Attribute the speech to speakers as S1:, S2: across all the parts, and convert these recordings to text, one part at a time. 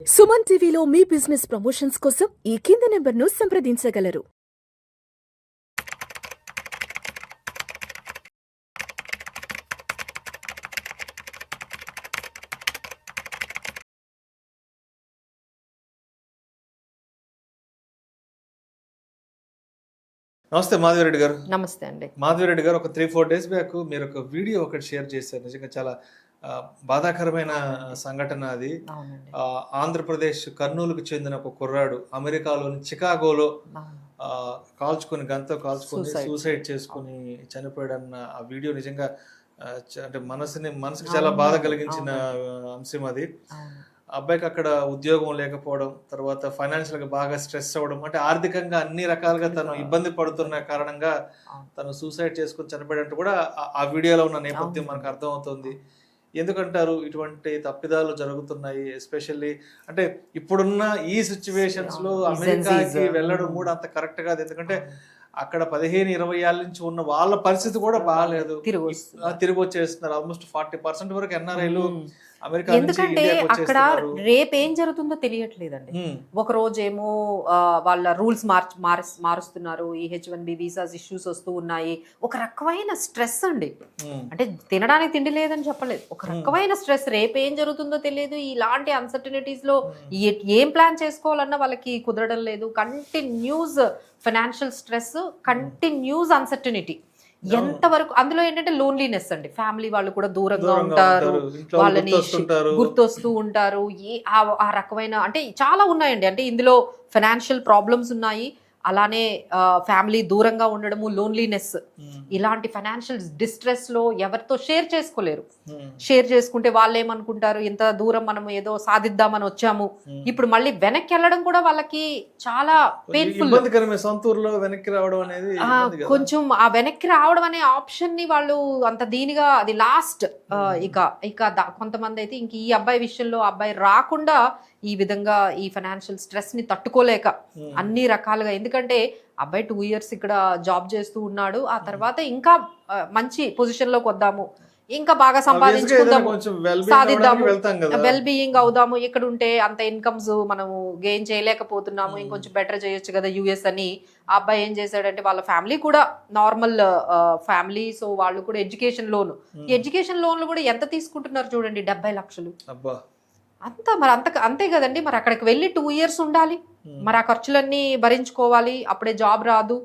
S1: సుమన్ టీవీలో మీ business promotions కోసం ఈ కింది నెంబర్ను సంప్రదించగలరు.
S2: నమస్తే మాధవిరెడ్డి గారు.
S3: నమస్తే అండి.
S2: మాధవిరెడ్డి గారు, ఒక 3-4 డేస్ బ్యాక్ మీరు ఒక వీడియో ఒకటి షేర్ చేశారు. నిజంగా చాలా బాధాకరమైన సంఘటన అది. ఆంధ్రప్రదేశ్ కర్నూలుకు చెందిన ఒక కుర్రాడు అమెరికాలోని చికాగోలో కాల్చుకొని గన్తో కాల్చుకొని సూసైడ్ చేసుకుని చనిపోయాడన్న ఆ వీడియో నిజంగా అంటే మనసుకి చాలా బాధ కలిగించిన అంశం అది. అబ్బాయికి అక్కడ ఉద్యోగం లేకపోవడం, తర్వాత ఫైనాన్షియల్గా బాగా స్ట్రెస్ అవ్వడం, అంటే ఆర్థికంగా అన్ని రకాలుగా తను ఇబ్బంది పడుతున్న కారణంగా తను సూసైడ్ చేసుకుని చనిపోయాడంటూ కూడా ఆ వీడియోలో ఉన్న నేపథ్యం మనకు అర్థమవుతుంది. ఎందుకంటారు ఇటువంటి తప్పిదాలు జరుగుతున్నాయి? ఎస్పెషల్లీ అంటే ఇప్పుడున్న ఈ సిచ్యువేషన్స్ లో అమెరికాకి వెళ్ళడం కూడా అంత కరెక్ట్ కాదు. ఎందుకంటే అక్కడ 15-20 ఏళ్ళ నుంచి ఉన్న వాళ్ళ పరిస్థితి కూడా బాగాలేదు. తిరిగి వచ్చేస్తున్నారు. ఆల్మోస్ట్ 40% వరకు ఎన్ఆర్ఐలు అమెరికా.
S3: ఎందుకంటే అక్కడ రేపు ఏం జరుగుతుందో తెలియట్లేదండి. ఒక రోజేమో వాళ్ళ రూల్స్ మారుస్తున్నారు, ఈ H1B వీసాస్ ఇష్యూస్ వస్తూ ఉన్నాయి. ఒక రకమైన స్ట్రెస్ అండి. అంటే తినడానికి తిండి లేదని చెప్పలేదు, ఒక రకమైన స్ట్రెస్. రేపు ఏం జరుగుతుందో తెలియదు. ఇలాంటి అన్సర్టనిటీస్ లో ఏం ప్లాన్ చేసుకోవాలన్నా వాళ్ళకి కుదరడం లేదు. Continuous financial stress, continuous uncertainty. ఎంతవరకు అందులో ఏంటంటే లోన్లీనెస్ అండి. ఫ్యామిలీ వాళ్ళు కూడా దూరంగా ఉంటారు, వాళ్ళని గుర్తొస్తూ ఉంటారు. ఆ రకమైన అంటే చాలా ఉన్నాయండి. అంటే ఇందులో ఫైనాన్షియల్ ప్రాబ్లమ్స్ ఉన్నాయి, అలానే ఫ్యామిలీ దూరంగా ఉండడము, లోన్లీనెస్. ఇలాంటి ఫైనాన్షియల్ డిస్ట్రెస్ లో ఎవరితో షేర్ చేసుకోలేరు. షేర్ చేసుకుంటే వాళ్ళు ఏమనుకుంటారు, ఇంత దూరం మనం ఏదో సాధిద్దామని వచ్చాము, ఇప్పుడు మళ్ళీ వెనక్కి వెళ్ళడం కూడా వాళ్ళకి చాలా పెయిన్ఫుల్.
S2: వెనక్కి రావడం అనేది
S3: కొంచెం ఆ వెనక్కి రావడం అనే ఆప్షన్ ని వాళ్ళు అంత దీనిగా, అది లాస్ట్. ఇక కొంతమంది అయితే ఇంక ఈ అబ్బాయి విషయంలో అబ్బాయి రాకుండా ఈ విధంగా ఈ ఫైనాన్షియల్ స్ట్రెస్ ని తట్టుకోలేక అన్ని రకాలుగా. ఎందుకంటే అబ్బాయి 2 years ఇక్కడ జాబ్ చేస్తూ ఉన్నాడు. ఆ తర్వాత ఇంకా మంచి పొజిషన్ లోకి వద్దాము, ఇంకా బాగా సంపాదించుకుందాము, సాధిద్దాము, వెల్ బీయింగ్ అవుదాము. ఇక్కడ ఉంటే అంత ఇన్కమ్స్ మనము గెయిన్ చేయలేకపోతున్నాము, ఇంకొంచెం బెటర్ చేయొచ్చు కదా US అని. ఆ అబ్బాయి ఏం చేశాడంటే, వాళ్ళ ఫ్యామిలీ కూడా నార్మల్ ఫ్యామిలీ, సో వాళ్ళు కూడా ఎడ్యుకేషన్ లోన్లు కూడా ఎంత తీసుకుంటున్నారు చూడండి, 70 లక్షలు. అంతే కదండి. మరి అక్కడికి వెళ్ళి 2 years ఉండాలి, మరి ఆ ఖర్చులన్నీ భరించుకోవాలి, అప్పుడే జాబ్ రాదు.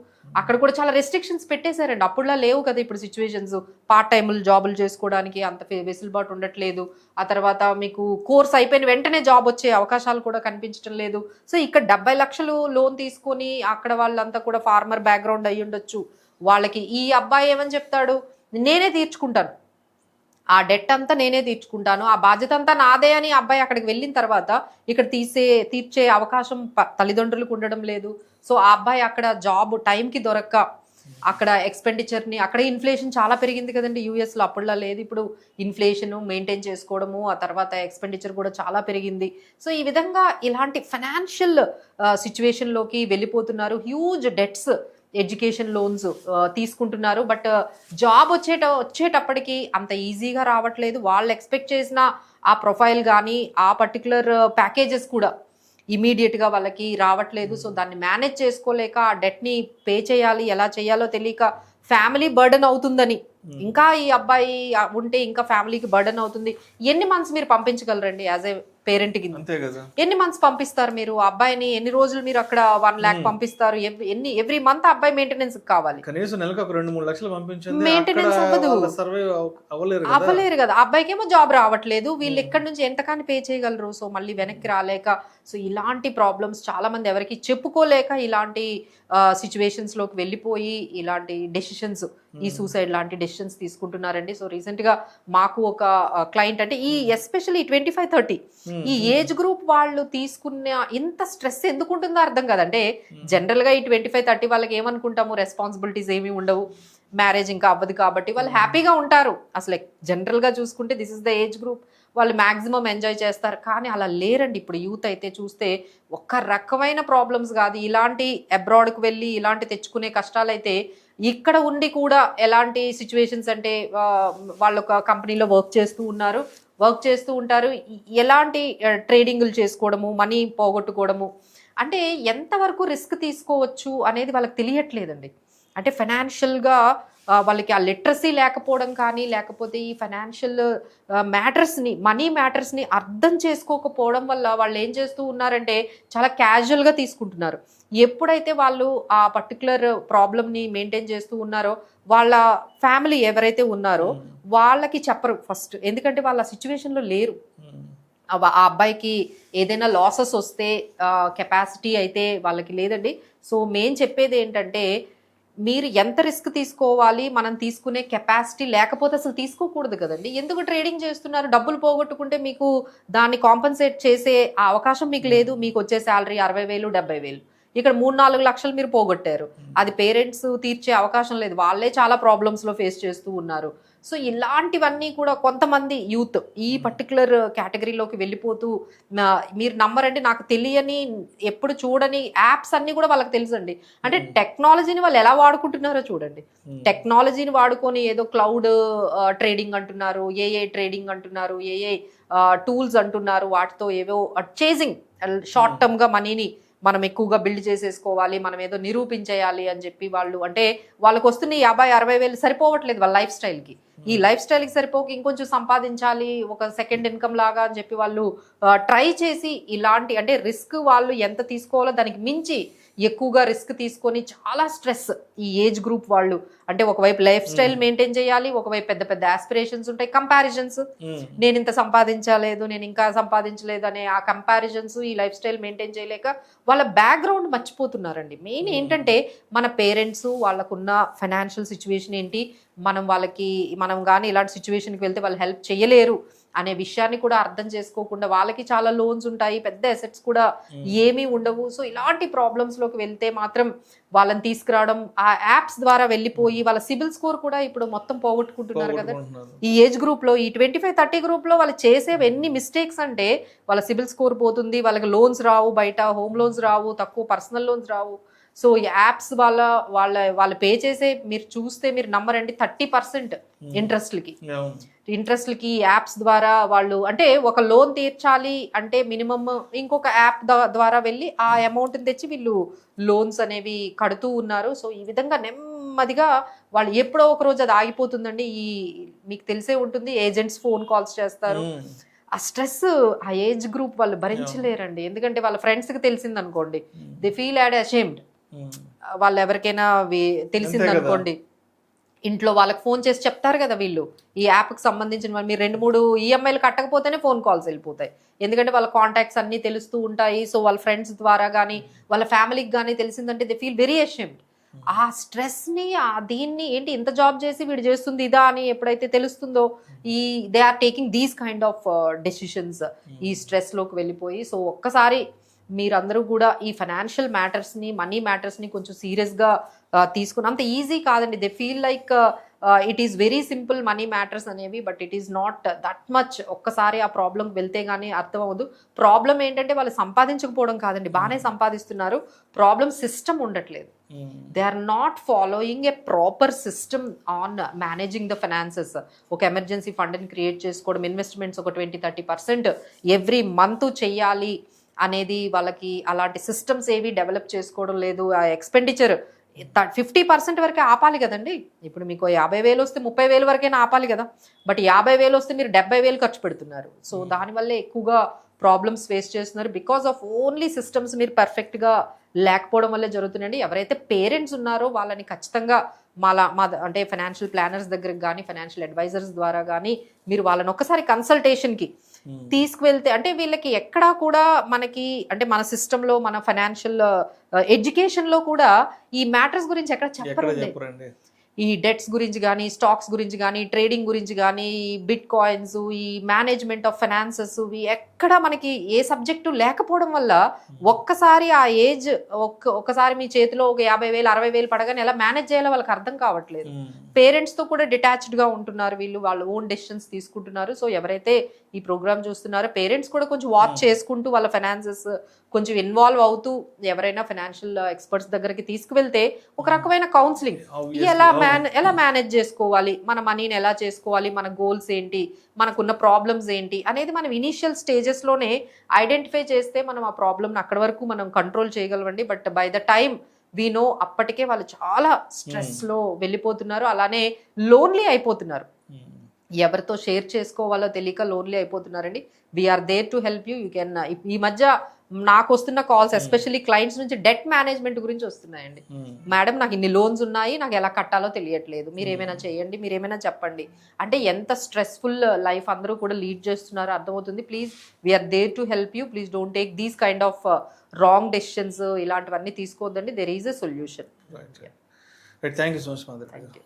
S3: అక్కడ కూడా చాలా రెస్ట్రిక్షన్స్ పెట్టేశారండి. అప్పుడులా లేవు కదా ఇప్పుడు సిచ్యువేషన్స్. పార్ట్ టైములు జాబులు చేసుకోవడానికి అంత వెసులుబాటు ఉండట్లేదు. ఆ తర్వాత మీకు కోర్స్ అయిపోయిన వెంటనే జాబ్ వచ్చే అవకాశాలు కూడా కనిపించడం లేదు. సో ఇక్కడ 70 లక్షలు లోన్ తీసుకొని అక్కడ వాళ్ళంతా కూడా ఫార్మర్ బ్యాక్గ్రౌండ్ అయ్యి ఉండొచ్చు. వాళ్ళకి ఈ అబ్బాయి ఏమని చెప్తాడు, నేనే తీర్చుకుంటాను, ఆ డెట్ అంతా నేనే తీర్చుకుంటాను, ఆ బాధ్యత అంతా నాదే అని అబ్బాయి అక్కడికి వెళ్ళిన తర్వాత ఇక్కడ తీర్చే అవకాశం తల్లిదండ్రులకు ఉండడం లేదు. సో ఆ అబ్బాయి అక్కడ జాబ్ టైంకి దొరక్క అక్కడ ఎక్స్పెండిచర్ని, అక్కడ ఇన్ఫ్లేషన్ చాలా పెరిగింది కదండి US లో. అప్పుడులా లేదు. ఇప్పుడు ఇన్ఫ్లేషన్ మెయింటైన్ చేసుకోవడము, ఆ తర్వాత ఎక్స్పెండిచర్ కూడా చాలా పెరిగింది. సో ఈ విధంగా ఇలాంటి ఫైనాన్షియల్ సిచ్యువేషన్లోకి వెళ్ళిపోతున్నారు. హ్యూజ్ డెట్స్, ఎడ్యుకేషన్ లోన్స్ తీసుకుంటున్నారు. బట్ జాబ్ వచ్చేటప్పటికి అంత ఈజీగా రావట్లేదు. వాళ్ళు ఎక్స్పెక్ట్ చేసిన ఆ ప్రొఫైల్ కానీ ఆ పర్టికులర్ ప్యాకేజెస్ కూడా ఇమీడియట్గా వాళ్ళకి రావట్లేదు. సో దాన్ని మేనేజ్ చేసుకోలేక ఆ డెట్ని పే చేయాలి, ఎలా చేయాలో తెలియక ఫ్యామిలీ బర్డెన్ అవుతుందని, ఇంకా ఈ అబ్బాయి ఉంటే ఇంకా ఫ్యామిలీకి బర్డెన్ అవుతుంది. ఎన్ని మంత్స్ మీరు పంపించగలరండి యాజ్ ఏ పేరెంట్ కింద? ఎన్ని మంత్స్ పంపిస్తారు మీరు అబ్బాయిని? ఎన్ని రోజులు మీరు అక్కడ 1 lakh పంపిస్తారు? ఎవ్రీ మంత్ అబ్బాయి మెయింటెనెన్స్ కావాలి. మెయింటెనెన్స్ అవ్వలేరు కదా. అబ్బాయికి ఏమో జాబ్ రావట్లేదు, వీళ్ళు ఎక్కడి నుంచి ఎంతకాని పే చేయగలరు? సో మళ్ళీ వెనక్కి రాలేక, సో ఇలాంటి ప్రాబ్లమ్స్ చాలా మంది ఎవరికి చెప్పుకోలేక ఇలాంటి సిచ్యువేషన్స్ లోకి వెళ్ళిపోయి ఇలాంటి డెసిషన్స్, ఈ సూసైడ్ లాంటి డెసిషన్స్ తీసుకుంటున్నారండి. సో రీసెంట్ గా మాకు ఒక క్లయింట్, అంటే ఈ ఎస్పెషల్లీ 25-30 ఈ ఏజ్ గ్రూప్ వాళ్ళు తీసుకున్న ఇంత స్ట్రెస్ ఎందుకు ఉంటుందో అర్థం కదంటే, జనరల్ గా ఈ 25-30 వాళ్ళకి ఏమనుకుంటాము, రెస్పాన్సిబిలిటీస్ ఏమీ ఉండవు, మ్యారేజ్ ఇంకా అవ్వదు కాబట్టి వాళ్ళు హ్యాపీగా ఉంటారు. అసలు జనరల్ గా చూసుకుంటే this is the age group, వాళ్ళు మ్యాక్సిమం ఎంజాయ్ చేస్తారు. కానీ అలా లేరండి ఇప్పుడు యూత్ అయితే. చూస్తే ఒక్క రకమైన ప్రాబ్లమ్స్ కాదు, ఇలాంటి అబ్రాడ్కి వెళ్ళి ఇలాంటి తెచ్చుకునే కష్టాలైతే ఇక్కడ ఉండి కూడా ఎలాంటి సిచ్యువేషన్స్ అంటే వాళ్ళు ఒక కంపెనీలో వర్క్ చేస్తూ ఉన్నారు, వర్క్ చేస్తూ ఉంటారు. ఎలాంటి ట్రేడింగ్లు చేసుకోవడము, మనీ పోగొట్టుకోవడము, అంటే ఎంతవరకు రిస్క్ తీసుకోవచ్చు అనేది వాళ్ళకి తెలియట్లేదండి. అంటే ఫైనాన్షియల్గా వాళ్ళకి ఆ లిటరసీ లేకపోవడం కానీ, లేకపోతే ఈ ఫైనాన్షియల్ మ్యాటర్స్ని, మనీ మ్యాటర్స్ని అర్థం చేసుకోకపోవడం వల్ల వాళ్ళు ఏం చేస్తూ ఉన్నారంటే చాలా క్యాజువల్గా తీసుకుంటున్నారు. ఎప్పుడైతే వాళ్ళు ఆ పర్టికులర్ ప్రాబ్లమ్ని మెయింటైన్ చేస్తూ ఉన్నారో వాళ్ళ ఫ్యామిలీ ఎవరైతే ఉన్నారో వాళ్ళకి చెప్పరు ఫస్ట్, ఎందుకంటే వాళ్ళ సిచ్యువేషన్లో లేరు. ఆ అబ్బాయికి ఏదైనా లాసెస్ వస్తే కెపాసిటీ అయితే వాళ్ళకి లేదండి. సో మెయిన్ చెప్పేది ఏంటంటే మీరు ఎంత రిస్క్ తీసుకోవాలి, మనం తీసుకునే కెపాసిటీ లేకపోతే అసలు తీసుకోకూడదు కదండి. ఎందుకు ట్రేడింగ్ చేస్తున్నారు? డబ్బులు పోగొట్టుకుంటే మీకు దాన్ని కాంపన్సేట్ చేసే ఆ అవకాశం మీకు లేదు. మీకు వచ్చే శాలరీ 60,000 70,000, ఇక్కడ 3-4 లక్షలు మీరు పోగొట్టారు. అది పేరెంట్స్ తీర్చే అవకాశం లేదు, వాళ్ళే చాలా ప్రాబ్లమ్స్లో ఫేస్ చేస్తూ ఉన్నారు. సో ఇలాంటివన్నీ కూడా కొంతమంది యూత్ ఈ పర్టికులర్ కేటగిరీలోకి వెళ్ళిపోతూ, మీరు నమ్మరండి, నాకు తెలియని ఎప్పుడు చూడని యాప్స్ అన్నీ కూడా వాళ్ళకి తెలుసండి. అంటే టెక్నాలజీని వాళ్ళు ఎలా వాడుకుంటున్నారో చూడండి. టెక్నాలజీని వాడుకొని ఏదో క్లౌడ్ ట్రేడింగ్ అంటున్నారు, ఏఐ ట్రేడింగ్ అంటున్నారు, ఏఐ టూల్స్ అంటున్నారు, వాటితో ఏవో చేజింగ్ షార్ట్ టర్మ్గా మనీని మనం ఎక్కువగా బిల్డ్ చేసేసుకోవాలి, మనం ఏదో నిరూపించేయాలి అని చెప్పి వాళ్ళు, అంటే వాళ్ళకి వస్తున్న 50-60 సరిపోవట్లేదు వాళ్ళ లైఫ్ స్టైల్కి. ఈ లైఫ్ స్టైల్కి సరిపోక ఇంకొంచెం సంపాదించాలి ఒక సెకండ్ ఇన్కమ్ లాగా అని చెప్పి వాళ్ళు ట్రై చేసి ఇలాంటి, అంటే రిస్క్ వాళ్ళు ఎంత తీసుకోవాలో దానికి మించి ఎక్కువగా రిస్క్ తీసుకొని చాలా స్ట్రెస్ ఈ ఏజ్ గ్రూప్ వాళ్ళు. అంటే ఒకవైపు లైఫ్ స్టైల్ మెయింటైన్ చేయాలి, ఒకవైపు పెద్ద పెద్ద ఆస్పిరేషన్స్ ఉంటాయి, కంపారిజన్స్, నేను ఇంత సంపాదించలేదు, నేను ఇంకా సంపాదించలేదు అనే ఆ కంపారిజన్స్, ఈ లైఫ్ స్టైల్ మెయింటైన్ చేయలేక వాళ్ళ బ్యాక్గ్రౌండ్ మర్చిపోతున్నారండి. మెయిన్ ఏంటంటే మన పేరెంట్స్, వాళ్ళకున్న ఫైనాన్షియల్ సిచ్యువేషన్ ఏంటి, మనం కానీ ఇలాంటి సిచ్యువేషన్కి వెళ్తే వాళ్ళు హెల్ప్ చేయలేరు అనే విషయాన్ని కూడా అర్థం చేసుకోకుండా, వాళ్ళకి చాలా లోన్స్ ఉంటాయి, పెద్ద అసెట్స్ కూడా ఏమీ ఉండవు. సో ఇలాంటి ప్రాబ్లమ్స్లోకి వెళ్తే మాత్రం వాళ్ళని తీసుకురావడం, ఆ యాప్స్ ద్వారా వెళ్ళిపోయి వాళ్ళ సిబిల్ స్కోర్ కూడా ఇప్పుడు మొత్తం పోగొట్టుకుంటున్నారు కదా ఈ ఏజ్ గ్రూప్లో. ఈ 25-30 గ్రూప్లో వాళ్ళు చేసేవి ఎన్ని మిస్టేక్స్ అంటే వాళ్ళ సిబిల్ స్కోర్ పోతుంది, వాళ్ళకి లోన్స్ రావు, బయట హోమ్ లోన్స్ రావు, తక్కువ పర్సనల్ లోన్స్ రావు. సో ఈ యాప్స్ వాళ్ళు పే చేసే, మీరు చూస్తే మీరు నమ్మరండి, 30% ఇంట్రెస్ట్లకి యాప్స్ ద్వారా వాళ్ళు, అంటే ఒక లోన్ తీర్చాలి అంటే మినిమమ్ ఇంకొక యాప్ ద్వారా వెళ్ళి ఆ అమౌంట్ని తెచ్చి వీళ్ళు లోన్స్ అనేవి కడుతూ ఉన్నారు. సో ఈ విధంగా నెమ్మదిగా వాళ్ళు ఎప్పుడో ఒక రోజు అది ఆగిపోతుందండి. మీకు తెలిసే ఉంటుంది, ఏజెంట్స్ ఫోన్ కాల్స్ చేస్తారు, ఆ స్ట్రెస్ ఆ ఏజ్ గ్రూప్ వాళ్ళు భరించలేరండి. ఎందుకంటే వాళ్ళ ఫ్రెండ్స్కి తెలిసిందనుకోండి, దే ఫీల్ యాడ్ అషేమ్డ్. వాళ్ళు ఎవరికైనా తెలిసిందనుకోండి, ఇంట్లో వాళ్ళకి ఫోన్ చేసి చెప్తారు కదా వీళ్ళు, ఈ యాప్కి సంబంధించిన మీరు 2-3 ఈఎంఐలు కట్టకపోతేనే ఫోన్ కాల్స్ వెళ్ళిపోతాయి. ఎందుకంటే వాళ్ళ కాంటాక్ట్స్ అన్నీ తెలుస్తూ ఉంటాయి. సో వాళ్ళ ఫ్రెండ్స్ ద్వారా కానీ వాళ్ళ ఫ్యామిలీకి కానీ తెలిసిందంటే దే ఫీల్ వెరీ అషేమ్డ్. ఆ స్ట్రెస్ని, దీన్ని ఏంటి ఇంత జాబ్ చేసి వీడు చేస్తుంది ఇదా అని ఎప్పుడైతే తెలుస్తుందో, they are taking these kind of decisions ఈ స్ట్రెస్లోకి వెళ్ళిపోయి. సో ఒక్కసారి మీరందరూ కూడా ఈ ఫైనాన్షియల్ మ్యాటర్స్ని, మనీ మ్యాటర్స్ని కొంచెం సీరియస్గా తీసుకుని, అంత ఈజీ కాదండి. They feel like it is very simple money matters అనేవి, but it is not that much. ఒక్కసారి ఆ ప్రాబ్లంకి వెళ్తే కానీ అర్థం అవ్వదు. ప్రాబ్లం ఏంటంటే వాళ్ళు సంపాదించకపోవడం కాదండి, బాగానే సంపాదిస్తున్నారు, ప్రాబ్లం సిస్టమ్ ఉండట్లేదు. They are not following a proper system on managing the finances. ఒక ఎమర్జెన్సీ ఫండ్ని క్రియేట్ చేసుకోవడం, ఇన్వెస్ట్మెంట్స్ ఒక 20-30% ఎవ్రీ మంత్ చెయ్యాలి అనేది వాళ్ళకి అలాంటి సిస్టమ్స్ ఏవి డెవలప్ చేసుకోవడం లేదు. ఆ ఎక్స్పెండిచర్ 50% వరకే ఆపాలి కదండి. ఇప్పుడు మీకు 50,000 వస్తే 30,000 వరకైనా ఆపాలి కదా, బట్ 50,000 వస్తే మీరు 70,000 ఖర్చు పెడుతున్నారు. సో దానివల్లే ఎక్కువగా ప్రాబ్లమ్స్ ఫేస్ చేస్తున్నారు, బికాస్ ఆఫ్ ఓన్లీ సిస్టమ్స్ మీరు పర్ఫెక్ట్గా లేకపోవడం వల్లే జరుగుతుందండి. ఎవరైతే పేరెంట్స్ ఉన్నారో వాళ్ళని ఖచ్చితంగా అంటే ఫైనాన్షియల్ ప్లానర్స్ దగ్గరకు కానీ, ఫైనాన్షియల్ అడ్వైజర్స్ ద్వారా కానీ మీరు వాళ్ళని ఒక్కసారి కన్సల్టేషన్కి తీసుకువెళ్తే, అంటే వీళ్ళకి ఎక్కడా కూడా మనకి, అంటే మన సిస్టంలో, మన ఫైనాన్షియల్ ఎడ్యుకేషన్లో కూడా ఈ మ్యాటర్స్ గురించి ఎక్కడ చెప్పరండి. ఈ డెట్స్ గురించి కానీ, స్టాక్స్ గురించి కానీ, ట్రేడింగ్ గురించి కానీ, బిట్ కాయిన్స్, ఈ మేనేజ్మెంట్ ఆఫ్ ఫైనాన్సెస్, ఎక్కడ మనకి ఏ సబ్జెక్టు లేకపోవడం వల్ల ఒక్కసారి ఆ ఏజ్ ఒక్కసారి మీ చేతిలో ఒక 50,000 60,000 పడగానే ఎలా మేనేజ్ చేయాలో వాళ్ళకి అర్థం కావట్లేదు. పేరెంట్స్తో కూడా డిటాచ్డ్గా ఉంటున్నారు వీళ్ళు, వాళ్ళు ఓన్ డెసిషన్స్ తీసుకుంటున్నారు. సో ఎవరైతే ఈ ప్రోగ్రామ్ చూస్తున్నారో పేరెంట్స్ కూడా కొంచెం వాచ్ చేసుకుంటూ వాళ్ళ ఫైనాన్సెస్ కొంచెం ఇన్వాల్వ్ అవుతూ ఎవరైనా ఫైనాన్షియల్ ఎక్స్పర్ట్స్ దగ్గరికి తీసుకువెళ్తే ఒక రకమైన కౌన్సిలింగ్, ఎలా ఎలా మేనేజ్ చేసుకోవాలి, మన మనీని ఎలా చేసుకోవాలి, మన గోల్స్ ఏంటి, మనకున్న ప్రాబ్లమ్స్ ఏంటి అనేది మనం ఇనీషియల్ స్టేజెస్లోనే ఐడెంటిఫై చేస్తే మనం ఆ ప్రాబ్లమ్ని అక్కడి వరకు మనం కంట్రోల్ చేయగలమండి. But by the time we know అప్పటికే వాళ్ళు చాలా స్ట్రెస్లో వెళ్ళిపోతున్నారు, అలానే లోన్లీ అయిపోతున్నారు. ఎవరితో షేర్ చేసుకోవాలో తెలియక లోన్లీ అయిపోతున్నారండి. We are there to help you. You can. ఈ మధ్య నాకు వస్తున్న కాల్స్ ఎస్పెషల్లీ క్లయింట్స్ నుంచి డెట్ మేనేజ్మెంట్ గురించి వస్తున్నాయండి. మేడం నాకు ఇన్ని లోన్స్ ఉన్నాయి, నాకు ఎలా కట్టాలో తెలియట్లేదు, మీరు ఏమైనా చేయండి, మీరు ఏమైనా చెప్పండి. అంటే ఎంత స్ట్రెస్ఫుల్ లైఫ్ అందరూ కూడా లీడ్ చేస్తున్నారో అర్థమవుతుంది. Please we are there to help you. Please don't take these kind of wrong decisions, ఇలాంటివన్నీ తీసుకోవద్దండి. There is a solution.
S2: Thank you so much.
S3: Thank you.